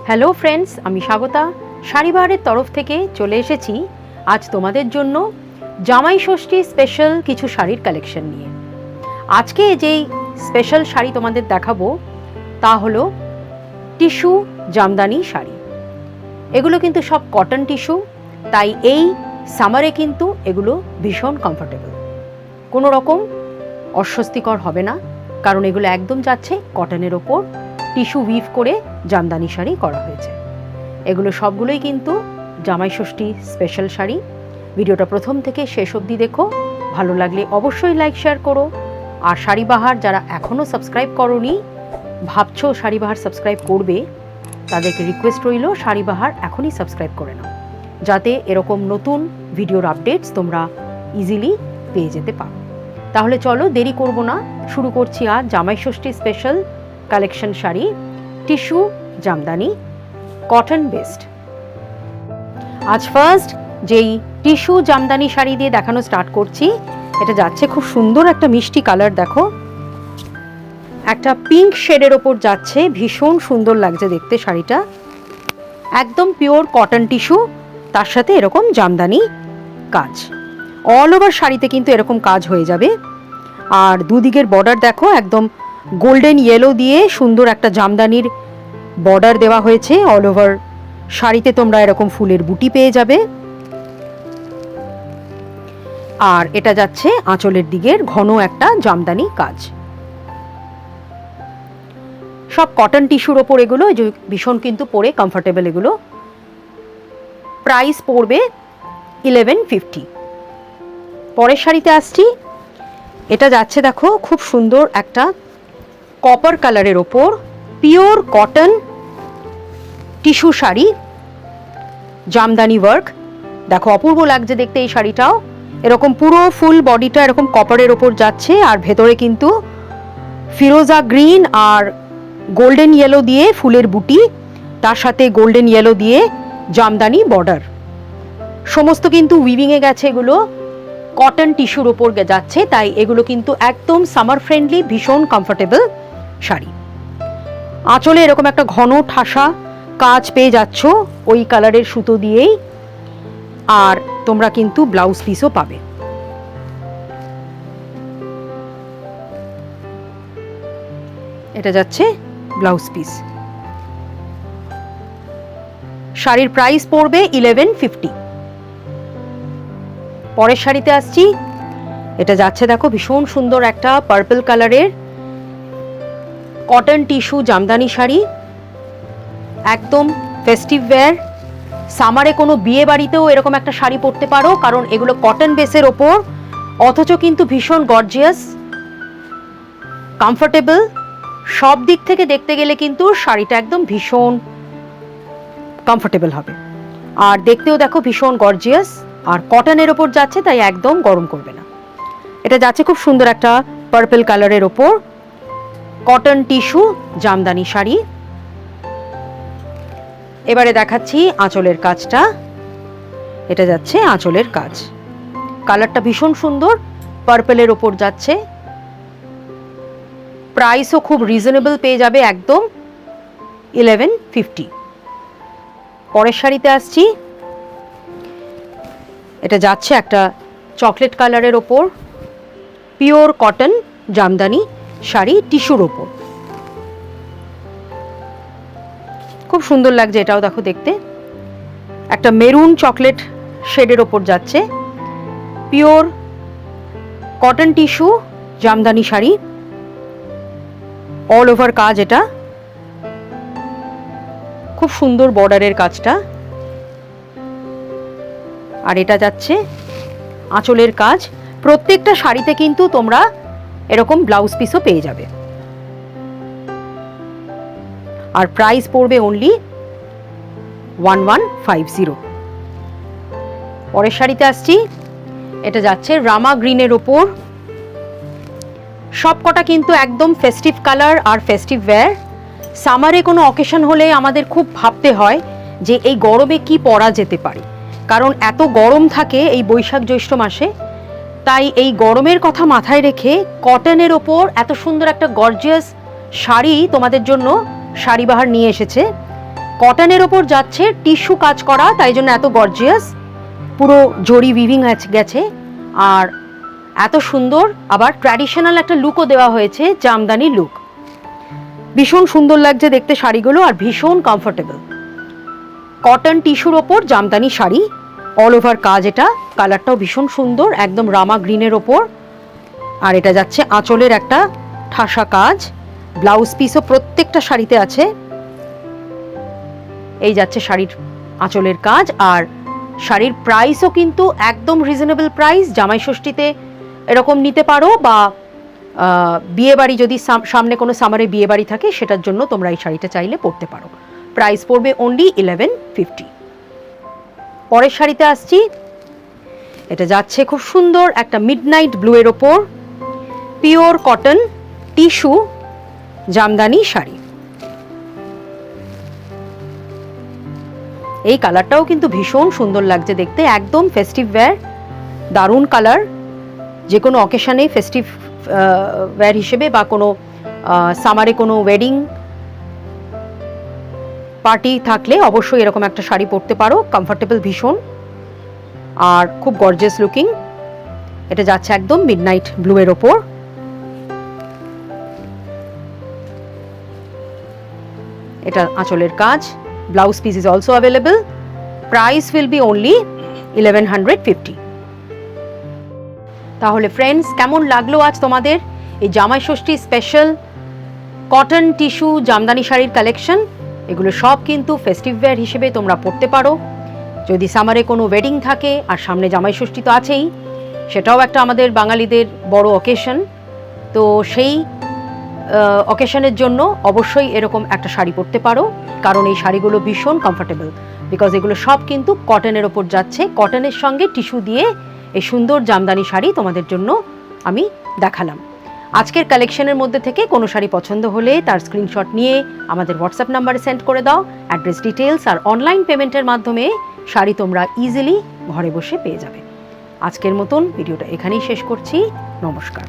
Hello friends, আমি স্বাগতা শাড়িবাহারের তরফ থেকে চলে এসেছি আজ তোমাদের জন্য জামাই ষষ্ঠী স্পেশাল কিছু শাড়ির কালেকশন নিয়ে। আজকে যেই স্পেশাল শাড়ি তোমাদের দেখাবো তা হলো টিস্যু জামদানি শাড়ি। এগুলো কিন্তু সব কটন টিস্যু, তাই এই সামারে কিন্তু এগুলো ভীষণ কমফোর্টেবল, কোনো রকম অস্বস্তিকর হবে না, কারণ এগুলো একদম যাচ্ছে কটনের ওপর টিস্যু উইভ করে জামদানি শাড়ি করা হয়েছে। এগুলো সবগুলোই কিন্তু জামাই ষষ্ঠী স্পেশাল শাড়ি। ভিডিওটা প্রথম থেকে শেষ অবধি দেখো, ভালো লাগলে অবশ্যই লাইক শেয়ার করো। আর শাড়িবাহার যারা এখনও সাবস্ক্রাইব করোনি, ভাবছো শাড়িবাহার সাবস্ক্রাইব করবে, তাদেরকে রিকোয়েস্ট রইল শাড়িবাহার এখনই সাবস্ক্রাইব করে নাও, যাতে এরকম নতুন ভিডিওর আপডেটস তোমরা ইজিলি পেয়ে যেতে পারো। তাহলে চলো দেরি করব না, শুরু করছি আজ Jamai Shashthi special collection sari tissue Jamdani cotton based. আজ ফার্স্ট যেই টিস্যু জামদানি শাড়ি দিয়ে দেখানো স্টার্ট করছি, এটা যাচ্ছে খুব সুন্দর একটা মিষ্টি কালার, দেখো একটা পিঙ্ক শেডের ওপর যাচ্ছে, ভীষণ সুন্দর লাগছে দেখতে শাড়িটা। একদম পিওর কটন টিস্যু, তার সাথে এরকম জামদানি কাজ, অল ওভার শাড়িতে কিন্তু এরকম কাজ হয়ে যাবে। আর দুদিকের বর্ডার দেখো, একদম গোল্ডেন ইয়েলো দিয়ে সুন্দর একটা জামদানির বর্ডার দেওয়া হয়েছে। অল ওভার শাড়িতে তোমরা এরকম ফুলের বুটি পেয়ে যাবে। আর এটা যাচ্ছে আঁচলের দিকের ঘন একটা জামদানি কাজ, সব কটন টিস্যুর ওপর এগুলো, ভীষণ কিন্তু পরে কমফোর্টেবল। এগুলো প্রাইস পড়বে 1150। পরের শাড়িতে আসছি, এটা যাচ্ছে দেখো খুব সুন্দর একটা কপার কালারের ওপর pure cotton tissue sari, Jamdani work. দেখো অপূর্ব লাগছে দেখতে এই শাড়িটাও। এরকম পুরো ফুল বডিটা এরকম কপারের ওপর যাচ্ছে, আর ভেতরে কিন্তু ফিরোজা গ্রিন আর গোল্ডেন ইয়েলো দিয়ে ফুলের বুটি, তার সাথে গোল্ডেন ইয়েলো দিয়ে জামদানি বর্ডার, সমস্ত কিন্তু উইভিংয়ে গেছে। এগুলো কটন টিস্যুর ওপর যাচ্ছে, তাই এগুলো কিন্তু একদম সামার ফ্রেন্ডলি, ভীষণ কমফোর্টেবল শাড়ি। আঁচলে এরকম একটা ঘন ঠাসা কাজ পেয়ে যাচ্ছ ওই কালারের সুতো দিয়েই, আর তোমরা কিন্তু ব্লাউজ পিসও পাবে। এটা যাচ্ছে ব্লাউজ পিস। শাড়ির প্রাইস পড়বে 1150। পরের শাড়িতে আসছি, এটা যাচ্ছে দেখো ভীষণ সুন্দর একটা পার্পল কালারের কটন টিস্যু জামদানি শাড়ি, একদম ফেস্টিভ ওয়্যার। সামারে কোনো বিয়ে বাড়িতেও এরকম একটা শাড়ি পরতে পারো, কারণ এগুলো কটন বেসের ওপর, অথচ কিন্তু ভীষণ গর্জিয়াস, কমফোর্টেবল। সব দিক থেকে দেখতে গেলে কিন্তু শাড়িটা একদম ভীষণ কমফোর্টেবল হবে, আর দেখতেও দেখো ভীষণ গর্জিয়াস, আর কটনের ওপর যাচ্ছে, তাই একদম গরম করবে না। এটা যাচ্ছে খুব সুন্দর একটা পার্পল কালারের ওপর কটন টিস্যু জামদানি শাড়ি। এবারে দেখাচ্ছি আঁচলের কাজটা। এটা যাচ্ছে আঁচলের কাজ, কালারটা ভীষণ সুন্দর, পার্পলের ওপর যাচ্ছে। প্রাইসও খুব রিজনেবল পেয়ে যাবে, একদম 1150। পরের শাড়িতে আসছি, এটা যাচ্ছে একটা চকলেট কালারের ওপর পিওর কটন জামদানি শাড়ি টিস্যুর ওপর, খুব সুন্দর লাগছে এটাও দেখো দেখতে। একটা মেরুন চকলেট শেডের ওপর যাচ্ছে pure cotton tissue Jamdani sari, all over কাজ। এটা খুব সুন্দর বর্ডারের কাজটা, আর এটা যাচ্ছে আঁচলের কাজ। প্রত্যেকটা শাড়িতে কিন্তু তোমরা এরকম ব্লাউজ পিসও পেয়ে যাবে, আর প্রাইস পড়বে অনলি 1150। পরের শাড়িতে আসছি, এটা যাচ্ছে রামা গ্রিনের ওপর, সবকটা কিন্তু একদম ফেস্টিভ কালার আর ফেস্টিভ ওয়্যার। সামারে কোনো অকেশন হলে আমাদের খুব ভাবতে হয় যে এই গরমে কি পরা যেতে পারে, কারণ এত গরম থাকে এই বৈশাখ জ্যৈষ্ঠ মাসে। তাই এই গরমের কথা মাথায় রেখে কটনের ওপর এত সুন্দর একটা গর্জিয়াস শাড়ি তোমাদের জন্য শাড়িবাহার নিয়ে এসেছে। কটনের ওপর যাচ্ছে টিস্যু কাজ করা, তাই জন্য এত গর্জিয়াস, পুরো জরি উইভিং গেছে, আর এত সুন্দর। আবার ট্র্যাডিশনাল একটা লুকও দেওয়া হয়েছে, জামদানি লুক। ভীষণ সুন্দর লাগছে দেখতে শাড়িগুলো, আর ভীষণ কমফোর্টেবল। কটন টিস্যুর ওপর জামদানি শাড়ি, অল ওভার কাজ। এটা কালারটাও ভীষণ সুন্দর, একদম রামা গ্রিনের ওপর। আর এটা যাচ্ছে আঁচলের একটা ঠাসা কাজ, ব্লাউজ পিসও প্রত্যেকটা শাড়িতে আছে। এই যাচ্ছে শাড়ির আঁচলের কাজ, আর শাড়ির প্রাইসও কিন্তু একদম রিজনেবল প্রাইস। জামাই ষষ্ঠীতে এরকম নিতে পারো, বা বিয়েবাড়ি যদি সামনে কোনো সামারে বিয়েবাড়ি থাকে সেটার জন্য তোমরা এই শাড়িটা চাইলে পরতে পারো। প্রাইস পড়বে অনলি 1150। পরের শাড়িতে আসছি। এটা যাচ্ছে খুব সুন্দর একটা মিডনাইট ব্লু এর ওপর, pure cotton tissue Jamdani sari. এই কালারটাও কিন্তু ভীষণ সুন্দর লাগছে দেখতে, একদম ফেস্টিভ ওয়্যার, দারুণ কালার। যে কোনো অকেশনে ফেস্টিভ ওয়্যার হিসেবে, বা কোনো সামারে কোনো ওয়েডিং পার্টি থাকলে অবশ্যই এরকম একটা শাড়ি পরতে পারো। কমফোর্টেবল ভীষণ, আর খুব গর্জিয়াস লুকিং। এটা যাচ্ছে একদম মিডনাইট ব্লু এর ওপর। এটা আঁচলের কাজ, blouse piece is also available. Price will be only 1150। তাহলে ফ্রেন্ডস, কেমন লাগলো আজ তোমাদের এই জামাই Shashthi special cotton tissue Jamdani শাড়ির কালেকশন? এগুলো সব কিন্তু ফেস্টিভ ওয়্যার হিসেবে তোমরা পরতে পারো। যদি সামারে কোনো ওয়েডিং থাকে, আর সামনে জামাই ষষ্ঠী তো আছেই, সেটাও একটা আমাদের বাঙালিদের বড় অকেশন। তো সেই অকেশনের জন্য অবশ্যই এরকম একটা শাড়ি পরতে পারো, কারণ এই শাড়িগুলো ভীষণ কমফোর্টেবল, বিকজ এগুলো সব কিন্তু কটনের ওপর যাচ্ছে। কটনের সঙ্গে টিস্যু দিয়ে এই সুন্দর জামদানি শাড়ি তোমাদের জন্য আমি দেখালাম। আজকের কালেকশনের মধ্যে থেকে কোনো শাড়ি পছন্দ হলে তার স্ক্রিনশট নিয়ে আমাদের হোয়াটসঅ্যাপ নাম্বারে সেন্ড করে দাও। অ্যাড্রেস ডিটেলস আর অনলাইন পেমেন্টের মাধ্যমে শাড়ি তোমরা ইজিলি ঘরে বসে পেয়ে যাবে। আজকের মতন ভিডিওটা এখানেই শেষ করছি। নমস্কার।